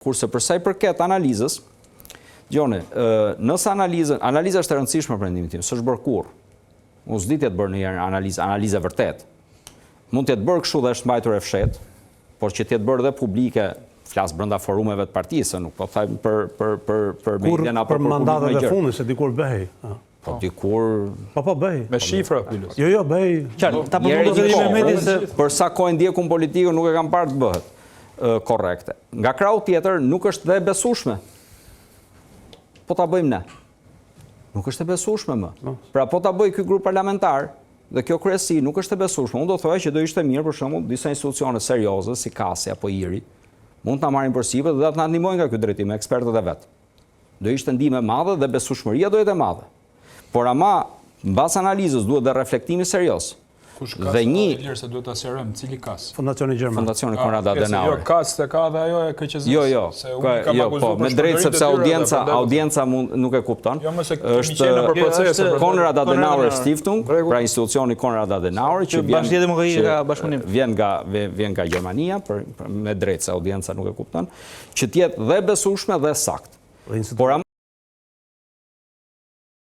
Kurse përsa i përket analizës, Gjoni, nëse analiza është e rëndësishme për mendimin tim, s'është bërë kurrë. Unë s'di të bërë një analizë vërtet. Mund të jetë bërë kështu dhe është mbajtur e fshetë, por që të jetë bërë dhe publike, flasë brenda forumeve të partisë, nuk po thajmë për media apo për mandatet e fundit, se dikur bëhej. Po dikur... Po bëhej. Me shifra. Jo, bëhej. Për sa kohë ndjekun politikën nuk e kam parë të bëhet korrekte. Nga krau tjetër nuk është dhe besueshme. Po ta bëjmë ne. Nuk është e besueshme më. Pra po ta bëj ky grup parlamentar dhe kjo kryesi nuk është e besueshme. Unë do të thoya që do ishte mirë për shembull disa institucione serioze si KASI apo IRI mund ta marrin përsipër dhe ta ndihmojnë nga ky drejtim ekspertët e vet. Do ishte ndihmë e madhe dhe besueshmëria do jetë e madhe. Por ama mbas analizës duhet dhe reflektimi serioz. Kush ka lirë se duhet ta sqarojmë cili kas? Fondacioni Gjerman. Fondacioni Konrad Adenauer. Jo, kas se ka dhe ajo e KQZ-s. Jo, po, me drejtë sepse audienca nuk e kupton. Jo, më se kemi qenë për procese. Konrad Adenauer Stiftung, pra institucioni Konrad Adenauer, që vjen nga Gjermania, me drejtë se audienca nuk e kupton, që tjetë dhe besueshme dhe sakt.